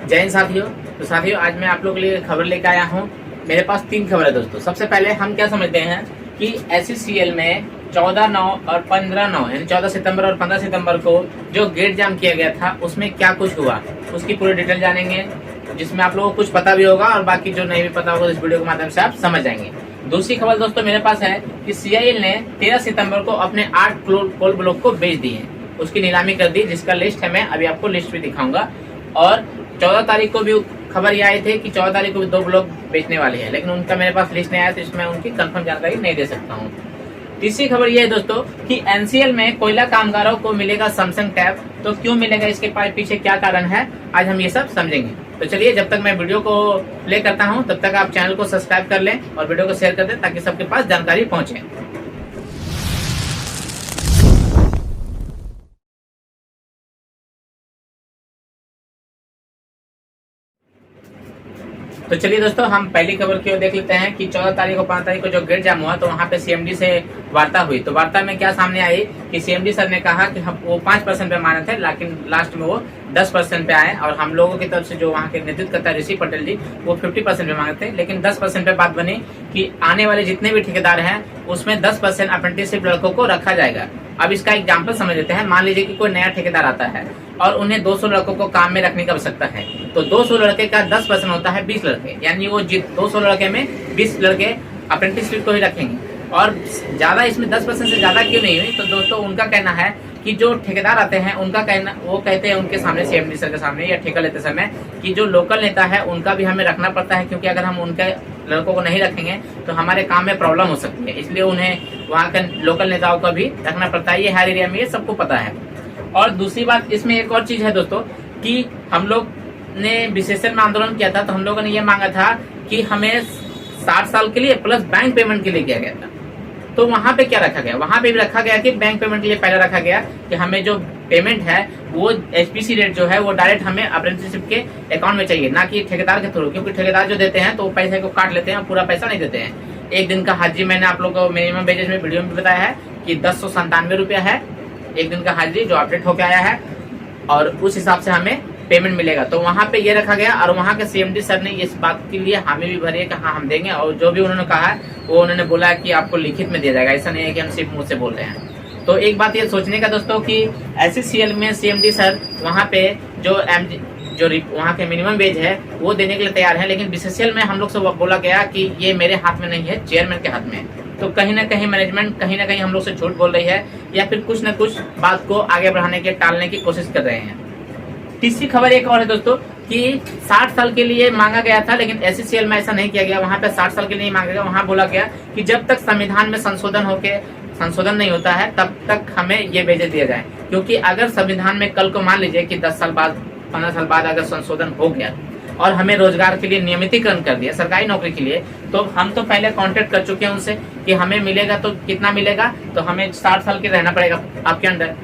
जय हिंद साथियों। तो साथियों, आज मैं आप लोगों के लिए खबर लेकर आया हूँ। मेरे पास 3 खबर है दोस्तों। सबसे पहले हम क्या समझते हैं कि SCCL में 14/9 और 15/9 यानी 14 सितंबर और 15 सितंबर को जो गेट जाम किया गया था उसमें क्या कुछ हुआ, उसकी पूरी डिटेल जानेंगे, जिसमें आप लोगों को कुछ पता भी होगा और बाकी जो नहीं भी पता होगा इस वीडियो के माध्यम से आप समझ जाएंगे। दूसरी खबर दोस्तों मेरे पास है कि CIL ने 13 सितंबर को अपने 8 कोल ब्लॉक को बेच दिए हैं, उसकी नीलामी कर दी, जिसका लिस्ट है, मैं अभी आपको लिस्ट भी दिखाऊंगा। और 14 तारीख को भी खबर ये आई थी कि 14 तारीख को भी 2 ब्लॉक बेचने वाले हैं, लेकिन उनका मेरे पास लिस्ट नहीं आया तो इसमें उनकी कंफर्म जानकारी नहीं दे सकता हूँ। तीसरी खबर ये है दोस्तों कि NCL में कोयला कामगारों को मिलेगा सैमसंग टैब। तो क्यों मिलेगा, इसके पीछे क्या कारण है, आज हम ये सब समझेंगे। तो चलिए, जब तक मैं वीडियो को प्ले करता हूँ तब तक आप चैनल को सब्सक्राइब कर लें और वीडियो को शेयर कर दें ताकि सबके पास जानकारी पहुंचे। तो चलिए दोस्तों, हम पहली खबर की ओर देख लेते हैं कि 14 तारीख और 15 तारीख को जो गेट जाम हुआ तो वहां पे CMD से वार्ता हुई। तो वार्ता में क्या सामने आई कि CMD सर ने कहा कि हम वो 5% पे माने थे, लेकिन लास्ट में वो 10% पे आए और हम लोगों की तरफ से जो वहाँ के नेतृत्व करता है ऋषि पटेल जी, वो 50% पे मांगे थे, लेकिन 10% पे बात बनी कि आने वाले जितने भी ठेकेदार हैं उसमें 10% अप्रेंटिसशिप लड़कों को रखा जाएगा। अब इसका एग्जाम्पल समझ लेते हैं। मान लीजिए कि कोई नया ठेकेदार आता है और उन्हें 200 लड़कों को काम में रखने की आवश्यकता है, तो 200 लड़के का 10% होता है 20 लड़के, यानी वो 200 लड़के में 20 लड़के अप्रेंटिसशिप को ही रखेंगे। और ज्यादा इसमें 10% से ज्यादा क्यों नहीं हुई, तो दोस्तों उनका कहना है कि जो ठेकेदार आते हैं उनका कहना, वो कहते हैं उनके सामने CMD सर के सामने या ठेका लेते समय कि जो लोकल नेता है उनका भी हमें रखना पड़ता है, क्योंकि अगर हम उनके लड़कों को नहीं रखेंगे तो हमारे काम में प्रॉब्लम हो सकती है, इसलिए उन्हें वहाँ के लोकल नेताओं का भी रखना पड़ता है। ये हर एरिया में ये सबको पता है। और दूसरी बात इसमें एक और चीज है दोस्तों कि हम लोग ने विशेषण में आंदोलन किया था तो हम लोगों ने ये मांगा था कि हमें 60 साल के लिए प्लस बैंक पेमेंट के लिए किया गया था। तो वहां पे क्या रखा गया, वहां पे भी रखा गया कि बैंक पेमेंट के लिए पहले रखा गया कि हमें जो पेमेंट है वो HPC रेट जो है वो डायरेक्ट हमें अप्रेंटिसशिप के अकाउंट में चाहिए, ना कि ठेकेदार के थ्रू, क्योंकि ठेकेदार जो देते हैं तो वो पैसे को काट लेते हैं, पूरा पैसा नहीं देते हैं। एक दिन का हाजिरी मैंने आप लोगों को मिनिमम वेजेस में वीडियो में बताया है कि 1097 रुपया है एक दिन का हाजिरी जो अपडेट होकर आया है, और उस हिसाब से हमें पेमेंट मिलेगा। तो वहां पे ये रखा गया और वहां के CMD सर ने इस बात के लिए हामी भी भरी है कि हाँ हम देंगे, और जो भी उन्होंने कहा है वो उन्होंने बोला है कि आपको लिखित में दिया जाएगा, ऐसा नहीं है कि हम सिर्फ मुंह से बोल रहे हैं। तो एक बात ये सोचने का दोस्तों कि SCCL में CMD सर वहाँ पे जो वहाँ के मिनिमम वेज है वो देने के लिए तैयार है, लेकिन BCCL में हम लोग से बोला गया कि ये मेरे हाथ में नहीं है, चेयरमैन के हाथ में है। तो कहीं ना कहीं मैनेजमेंट कहीं ना कहीं हम लोग से झूठ बोल रही है या फिर कुछ न कुछ बात को आगे बढ़ाने के टालने की कोशिश कर रहे हैं। तीसरी खबर एक और है दोस्तों कि 60 साल के लिए मांगा गया था, लेकिन SCCL में ऐसा नहीं किया गया। वहां पे 60 साल के लिए मांगा गया, वहां बोला गया कि जब तक संविधान में संशोधन नहीं होता है तब तक हमें ये वेजेस दिया जाए, क्योंकि अगर संविधान में कल को मान लीजिए कि 10 साल बाद 15 साल बाद अगर संशोधन हो गया और हमें रोजगार के लिए नियमितीकरण कर दिया सरकारी नौकरी के लिए, तो हम तो पहले कांटेक्ट कर चुके हैं उनसे कि हमें मिलेगा तो कितना मिलेगा, तो हमें 60 साल के रहना पड़ेगा आपके अंदर।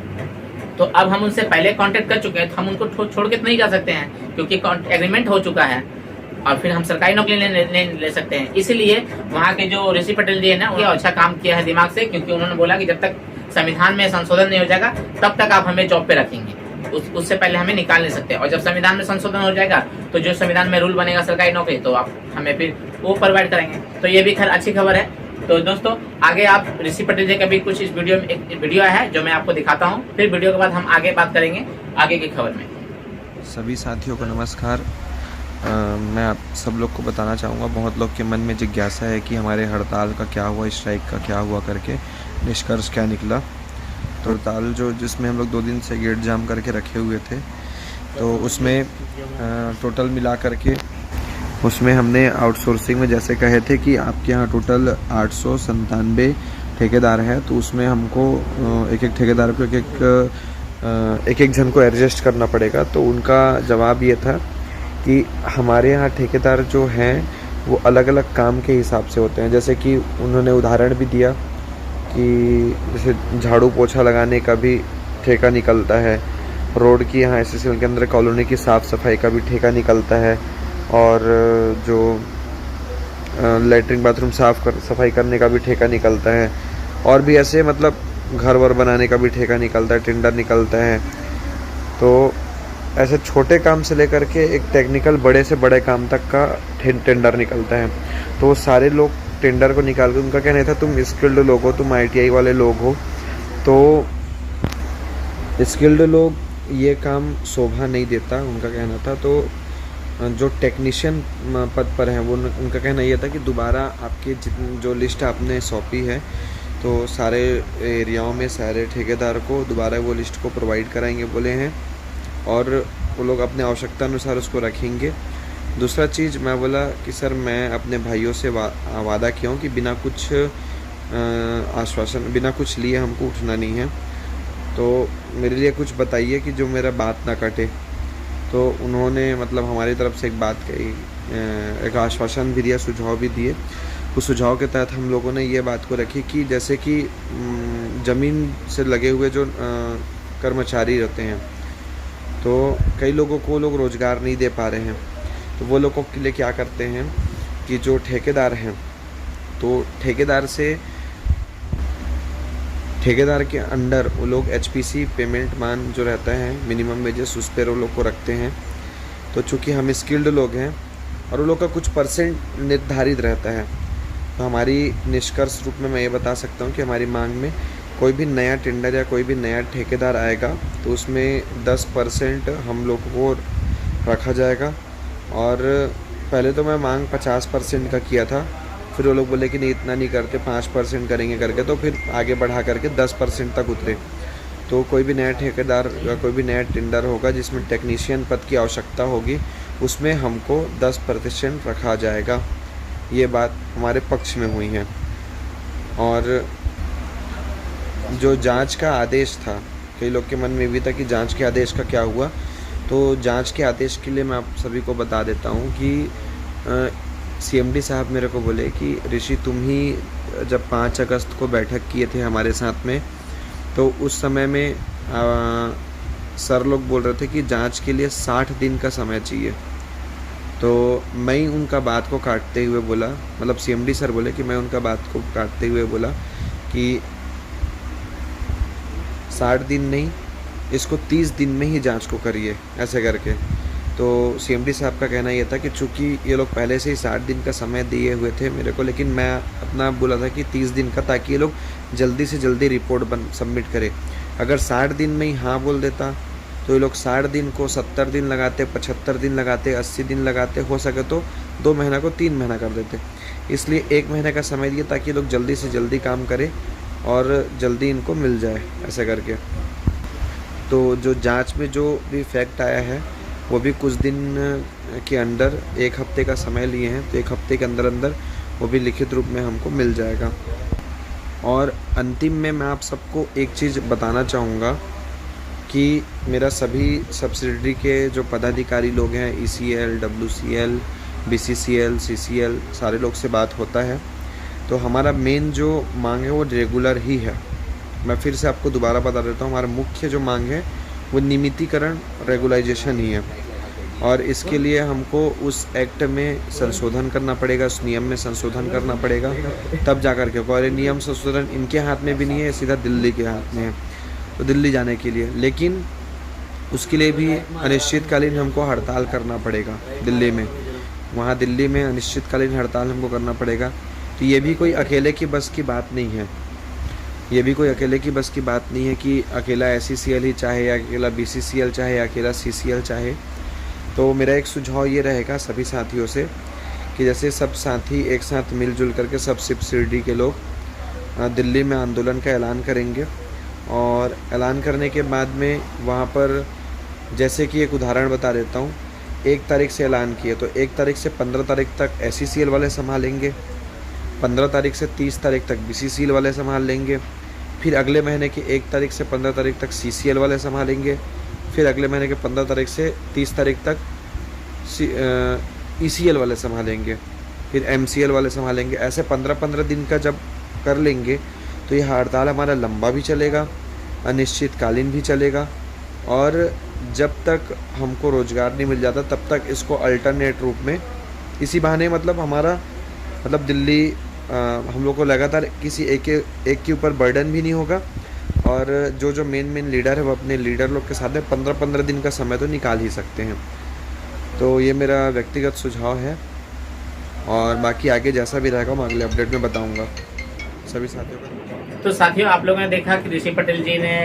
तो अब हम उनसे पहले कांटेक्ट कर चुके हैं, तो हम उनको छोड़ के तो नहीं जा सकते हैं, क्योंकि एग्रीमेंट हो चुका है और फिर हम सरकारी नौकरी ले सकते हैं। इसीलिए वहाँ के जो ऋषि पटेल जी है ना, वो अच्छा काम किया है दिमाग से, क्योंकि उन्होंने बोला कि जब तक संविधान में संशोधन नहीं हो जाएगा तब तक आप हमें जॉब पे रखेंगे, उससे पहले हमें निकाल नहीं सकते। और जब संविधान में संशोधन हो जाएगा तो जो संविधान में रूल बनेगा सरकारी नौकरी, तो आप हमें फिर वो प्रोवाइड करेंगे। तो ये भी खैर अच्छी खबर है। तो दोस्तों आगे आप ऋषि पटेल जी का भी कुछ इस वीडियो में एक वीडियो है जो मैं आपको दिखाता हूँ, फिर वीडियो के बाद हम आगे बात करेंगे आगे की खबर में। सभी साथियों को नमस्कार। मैं आप सब लोग को बताना चाहूँगा, बहुत लोग के मन में जिज्ञासा है कि हमारे हड़ताल का क्या हुआ, स्ट्राइक का क्या हुआ करके, निष्कर्ष क्या निकला। तो हड़ताल जिसमें हम लोग 2 दिन से गेट जाम करके रखे हुए थे, तो उसमें टोटल मिला करके उसमें हमने आउटसोर्सिंग में जैसे कहे थे कि आपके यहाँ टोटल 897 ठेकेदार हैं, तो उसमें हमको एक एक ठेकेदार को एक एक जन को एडजस्ट करना पड़ेगा। तो उनका जवाब ये था कि हमारे यहाँ ठेकेदार जो हैं वो अलग अलग काम के हिसाब से होते हैं। जैसे कि उन्होंने उदाहरण भी दिया कि जैसे झाड़ू पोछा लगाने का भी ठेका निकलता है, रोड की यहाँ SCCL के अंदर कॉलोनी की साफ़ सफाई का भी ठेका निकलता है, और जो लैट्रिन बाथरूम सफाई करने का भी ठेका निकलता है, और भी ऐसे मतलब घर वर बनाने का भी ठेका निकलता है, टेंडर निकलता है। तो ऐसे छोटे काम से लेकर के एक टेक्निकल बड़े से बड़े काम तक का टेंडर निकलता है। तो वो सारे लोग टेंडर को निकाल के, उनका कहना था तुम स्किल्ड लोग हो, तुम ITI वाले लोग हो, तो स्किल्ड लोग ये काम शोभा नहीं देता, उनका कहना था। तो जो टेक्नीशियन पद पर हैं वो उनका कहना ये था कि दोबारा आपकी जो लिस्ट आपने सौंपी है तो सारे एरियाओं में सारे ठेकेदार को दोबारा वो लिस्ट को प्रोवाइड कराएंगे बोले हैं, और वो लोग अपने आवश्यकता अनुसार उसको रखेंगे। दूसरा चीज़ मैं बोला कि सर मैं अपने भाइयों से वादा किया हूँ कि बिना कुछ आश्वासन, बिना कुछ लिए हमको उठना नहीं है, तो मेरे लिए कुछ बताइए कि जो मेरा बात ना कटे। तो उन्होंने मतलब हमारी तरफ से एक बात कही, एक आश्वासन भी दिया, सुझाव भी दिए। उस सुझाव के तहत हम लोगों ने ये बात को रखी कि जैसे कि ज़मीन से लगे हुए जो कर्मचारी रहते हैं, तो कई लोगों को लोग रोज़गार नहीं दे पा रहे हैं, तो वो लोगों के लिए क्या करते हैं कि जो ठेकेदार हैं, तो ठेकेदार के अंडर वो लोग HPC पेमेंट मान जो रहता है मिनिमम वेजेस, उस पर वो लोग को रखते हैं। तो चूँकि हम स्किल्ड लोग हैं और वो लोग का कुछ परसेंट निर्धारित रहता है, तो हमारी निष्कर्ष रूप में मैं ये बता सकता हूँ कि हमारी मांग में कोई भी नया टेंडर या कोई भी नया ठेकेदार आएगा तो उसमें 10% हम लोग को रखा जाएगा। और पहले तो मैं मांग 50% का किया था, फिर वो लोग बोले कि नहीं इतना नहीं करते, 5% करेंगे करके, तो फिर आगे बढ़ा करके 10% तक उतरे। तो कोई भी नया ठेकेदार या कोई भी नया टेंडर होगा जिसमें टेक्नीशियन पद की आवश्यकता होगी, उसमें हमको 10% रखा जाएगा। ये बात हमारे पक्ष में हुई है। और जो जांच का आदेश था, कई लोग के मन में भी था कि जांच के आदेश का क्या हुआ, तो जांच के आदेश के लिए मैं आप सभी को बता देता हूँ कि CMD साहब मेरे को बोले कि ऋषि तुम ही जब 5 अगस्त को बैठक किए थे हमारे साथ में, तो उस समय में सर लोग बोल रहे थे कि जांच के लिए 60 दिन का समय चाहिए। तो मैं उनका बात को काटते हुए बोला, मतलब CMD सर बोले कि मैं उनका बात को काटते हुए बोला कि 60 दिन नहीं, इसको 30 दिन में ही जांच को करिए, ऐसे करके। तो CMD साहब का कहना ये था कि चूँकि ये लोग पहले से ही 60 दिन का समय दिए हुए थे मेरे को, लेकिन मैं अपना बोला था कि 30 दिन का, ताकि ये लोग जल्दी से जल्दी रिपोर्ट सबमिट करें। अगर 60 दिन में ही हाँ बोल देता तो ये लोग 60 दिन को 70 दिन लगाते, 75 दिन लगाते, 80 दिन लगाते, हो सके तो 2 महीना को 3 महीना कर देते। इसलिए 1 महीने का समय दिए ताकि ये लोग जल्दी से जल्दी काम करें और जल्दी इनको मिल जाए, ऐसे करके। तो जो जांच में जो भी फैक्ट आया है वो भी कुछ दिन के अंदर, 1 हफ्ते का समय लिए हैं, तो 1 हफ्ते के अंदर अंदर वो भी लिखित रूप में हमको मिल जाएगा। और अंतिम में मैं आप सबको एक चीज़ बताना चाहूँगा कि मेरा सभी सब्सिडरी के जो पदाधिकारी लोग हैं, ECL, WCL, BCCL, CCL, सारे लोग से बात होता है। तो हमारा मेन जो मांग है वो रेगुलर ही है। मैं फिर से आपको दोबारा बता देता हूँ, हमारा मुख्य जो मांग है वो नियमितीकरण, रेगुलाइजेशन ही है। और इसके लिए हमको उस एक्ट में संशोधन करना पड़ेगा, उस नियम में संशोधन करना पड़ेगा, तब जाकर के होगा। और ये नियम संशोधन इनके हाथ में भी नहीं है, सीधा दिल्ली के हाथ में है, तो दिल्ली जाने के लिए, लेकिन उसके लिए भी अनिश्चितकालीन हमको हड़ताल करना पड़ेगा दिल्ली में। वहाँ दिल्ली में अनिश्चितकालीन हड़ताल हमको करना पड़ेगा। तो ये भी कोई अकेले की बस की बात नहीं है, ये भी कोई अकेले की बस की बात नहीं है कि अकेला SCCL ही चाहे या अकेला BCCL चाहे या अकेला CCL चाहे। तो मेरा एक सुझाव ये रहेगा सभी साथियों से कि जैसे सब साथी एक साथ मिलजुल करके सब सब्सिडी के लोग दिल्ली में आंदोलन का ऐलान करेंगे, और ऐलान करने के बाद में वहाँ पर, जैसे कि एक उदाहरण बता देता हूँ, 1 तारीख से ऐलान किए तो 1 तारीख से 15 तारीख तक SCCL वाले संभालेंगे, 15 तारीख से 30 तारीख तक BCCL वाले संभाल लेंगे, फिर अगले महीने की 1 तारीख से 15 तारीख तक CCL वाले संभालेंगे, फिर अगले महीने के 15 तारीख से 30 तारीख तक ECL वाले संभालेंगे, फिर MCL वाले संभालेंगे। ऐसे 15-15 दिन का जब कर लेंगे तो ये हड़ताल हमारा लंबा भी चलेगा, अनिश्चितकालीन भी चलेगा, और जब तक हमको रोज़गार नहीं मिल जाता तब तक इसको अल्टरनेट रूप में, इसी बहाने मतलब हमारा दिल्ली हम लोग को लगातार किसी एक के ऊपर बर्डन भी नहीं होगा, और जो मेन लीडर है वो अपने लीडर लोग के साथ 15-15 दिन का समय तो निकाल ही सकते हैं। तो ये मेरा व्यक्तिगत सुझाव है और बाकी आगे जैसा भी रहेगा मैं अगले अपडेट में बताऊंगा सभी साथियों को। तो साथियों, आप लोगों ने देखा कि ऋषि पटेल जी ने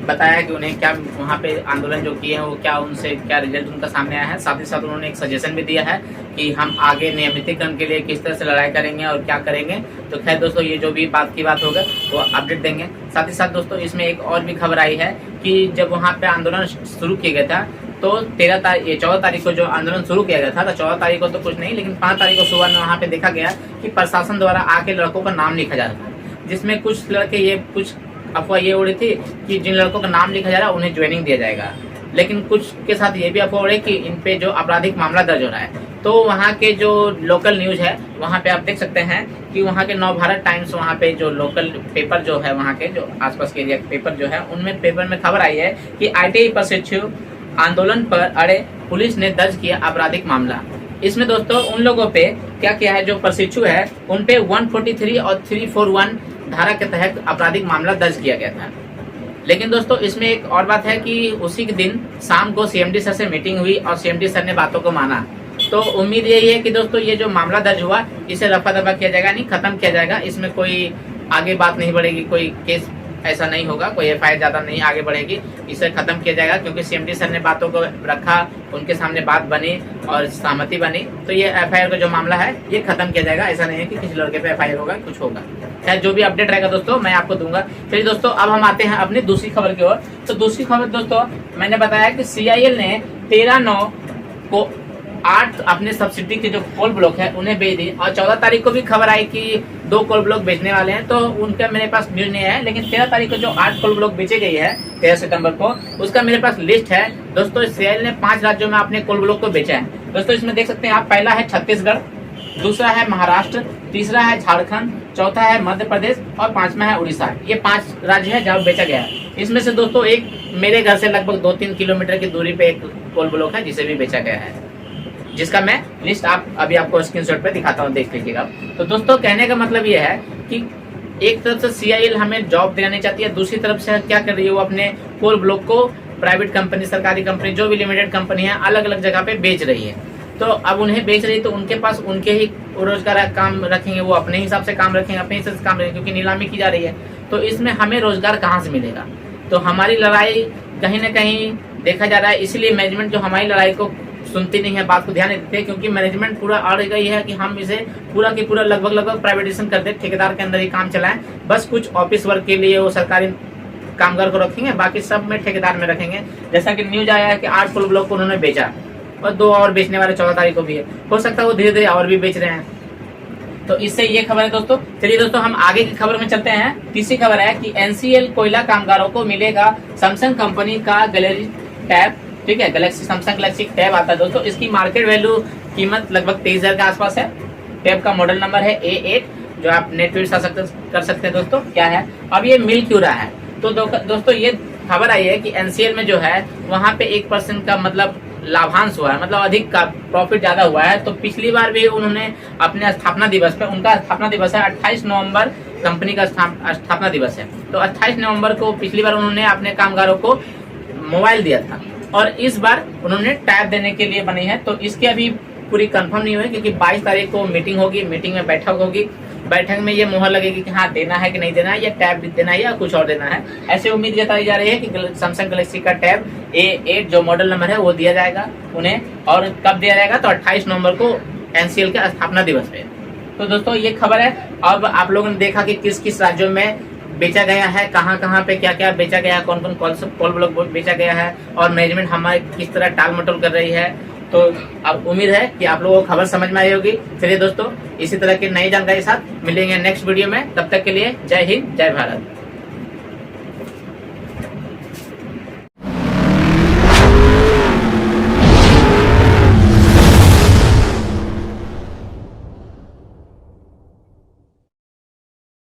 बताया कि उन्हें क्या वहाँ पे आंदोलन जो किए हैं वो क्या उनसे क्या रिजल्ट उनका सामने आया है। साथ ही साथ उन्होंने एक सजेशन भी दिया है कि हम आगे नियमितीकरण के लिए किस तरह से लड़ाई करेंगे और क्या करेंगे। तो खैर दोस्तों, ये जो भी बात की बात होगा वो अपडेट देंगे। साथ ही साथ दोस्तों, इसमें एक और भी खबर आई है कि जब वहाँ पे आंदोलन शुरू किया गया था तो 14 तारीख को जो आंदोलन शुरू किया गया था, तो 14 तारीख को तो कुछ नहीं, लेकिन 5 तारीख को सुबह में वहाँ पे देखा गया कि प्रशासन द्वारा आके लड़कों का नाम लिखा जा रहा था, जिसमें कुछ लड़के ये कुछ अफवाह ये उड़ी थी कि जिन लड़कों का नाम लिखा जा रहा है उन्हें ज्वाइनिंग दिया जाएगा। लेकिन कुछ के साथ ये भी अफवाह उड़ी कि इन पे जो आपराधिक मामला दर्ज हो रहा है। तो वहाँ के जो लोकल न्यूज है वहाँ पे आप देख सकते हैं कि वहाँ के नवभारत टाइम्स, वहाँ पे जो लोकल पेपर जो है वहाँ के जो आसपास के एरिया के पेपर जो है उनमें पेपर में खबर आई है कि ITI प्रशिक्षु आंदोलन पर अड़े, पुलिस ने दर्ज किया आपराधिक मामला। इसमें दोस्तों उन लोगों पे क्या किया है, जो प्रशिक्षु है उन पे 143 और 341 धारा के तहत आपराधिक मामला दर्ज किया गया था। लेकिन दोस्तों इसमें एक और बात है कि उसी के दिन शाम को CMD सर से मीटिंग हुई और CMD सर ने बातों को माना। तो उम्मीद यही है कि दोस्तों ये जो मामला दर्ज हुआ इसे रफा दफा किया जाएगा, नहीं खत्म किया जाएगा। इसमें कोई आगे बात नहीं बढ़ेगी, कोई केस ऐसा नहीं होगा, कोई FIR ज्यादा नहीं आगे बढ़ेगी, इसे खत्म किया जाएगा। क्योंकि CMD सर ने बातों को रखा, उनके सामने बात बनी और सहमति बनी, तो ये FIR का जो मामला है ये खत्म किया जाएगा। ऐसा नहीं है कि किसी लड़के पे FIR होगा, कुछ होगा। खैर जो भी अपडेट रहेगा दोस्तों मैं आपको दूंगा। चलिए दोस्तों, अब हम आते हैं अपनी दूसरी खबर की ओर। तो दूसरी खबर दोस्तों, मैंने बताया कि CIL ने 13/9 को 8 अपने सब्सिडी के जो कोल ब्लॉक है उन्हें बेच दी। और 14 तारीख को भी खबर आई कि 2 कोल ब्लॉक बेचने वाले हैं, तो उनका मेरे पास न्यूज नहीं है। लेकिन 13 तारीख को जो 8 कोल ब्लॉक बेचे गई है 13 सितंबर को, उसका मेरे पास लिस्ट है दोस्तों। CIL ने 5 राज्यों में अपने कोल ब्लॉक को बेचा है दोस्तों। इसमें देख सकते हैं आप, पहला है छत्तीसगढ़, दूसरा है महाराष्ट्र, तीसरा है झारखंड, चौथा है मध्य प्रदेश और 5वां है उड़ीसा। ये 5 राज्य है जहाँ बेचा गया है। इसमें से दोस्तों एक मेरे घर से लगभग 2-3 किलोमीटर की दूरी पे एक कोल ब्लॉक है जिसे भी बेचा गया है, जिसका मैं लिस्ट अभी आपको स्क्रीनशॉट पे दिखाता हूँ, देख लीजिएगा। तो दोस्तों कहने का मतलब ये है कि एक तरफ से CIL हमें जॉब देना चाहती है, दूसरी तरफ से क्या कर रही है वो अपने कोल ब्लॉक को प्राइवेट कंपनी, सरकारी कंपनी, जो भी लिमिटेड कंपनी है अलग अलग जगह पे बेच रही है। तो अब उन्हें बेच रही है तो उनके पास उनके ही रोजगार काम रखेंगे, वो अपने हिसाब से काम रखेंगे, अपने हिसाब से काम रखेंगे, क्योंकि नीलामी की जा रही है। तो इसमें हमें रोजगार कहाँ से मिलेगा? तो हमारी लड़ाई कहीं ना कहीं देखा जा रहा है, इसलिए मैनेजमेंट जो हमारी लड़ाई को सुनती नहीं है, बात को ध्यान नहीं देते, क्योंकि मैनेजमेंट पूरा अड़ गई है कि हम इसे पूरा की पूरा लगभग प्राइवेटाइजेशन कर दे, ठेकेदार के अंदर ही काम चलाएं। बस कुछ ऑफिस वर्क के लिए वो सरकारी कामगार को रखेंगे, बाकी सब में ठेकेदार में रखेंगे। जैसा कि न्यूज आया है कि 8 कोल ब्लॉक को उन्होंने बेचा और 2 और बेचने वाले 14 तारीख को भी है। हो सकता है वो धीरे धीरे और भी बेच रहे हैं। तो इससे ये खबर है दोस्तों। चलिए दोस्तों, हम आगे की खबर में चलते हैं। तीसरी खबर है कि NCL कोयला कामगारों को मिलेगा सैमसंग कंपनी का गैलेक्सी टैब। ठीक है, सैमसंग गैलेक्सी टैब आता है दोस्तों। इसकी मार्केट वैल्यू कीमत लगभग 23,000 के आसपास है। टैब का मॉडल नंबर है A8, जो आप नेट पे कर सकते हैं दोस्तों। क्या है, अब ये मिल क्यों रहा है? तो दोस्तों ये खबर आई है कि NCL में जो है वहाँ पे 1% का मतलब लाभांश हुआ है, मतलब अधिक का प्रॉफिट ज्यादा हुआ है। तो पिछली बार भी उन्होंने अपने स्थापना दिवस पे, उनका स्थापना दिवस है 28 नवंबर, कंपनी का स्थापना दिवस है। तो 28 नवंबर को पिछली बार उन्होंने अपने कामगारों को मोबाइल दिया था और इस बार उन्होंने टैब देने के लिए बनी है। तो इसकी अभी पूरी कंफर्म नहीं हुई, क्योंकि 22 तारीख को मीटिंग होगी, मीटिंग में बैठक होगी, बैठक में ये मुहर लगेगी कि हाँ देना है कि नहीं देना है, या टैब देना है या कुछ और देना है। ऐसे उम्मीद जताई जा रही है कि सैमसंग गैलेक्सी का टैब A8 जो मॉडल नंबर है वो दिया जाएगा उन्हें। और कब दिया जाएगा? तो 28 नवंबर को NCL के स्थापना दिवस पे। तो दोस्तों ये खबर है। अब आप लोगों ने देखा कि किस किस राज्यों में बेचा गया है, कहाँ कहाँ पे क्या क्या बेचा गया है, कौन कौन कोल ब्लॉक बेचा गया है, और मैनेजमेंट हमारे किस तरह टाल मटोल कर रही है। तो अब उम्मीद है कि आप लोगों को खबर समझ में आई होगी। चलिए दोस्तों, इसी तरह की नई जानकारी के साथ मिलेंगे नेक्स्ट वीडियो में। तब तक के लिए जय हिंद, जय भारत।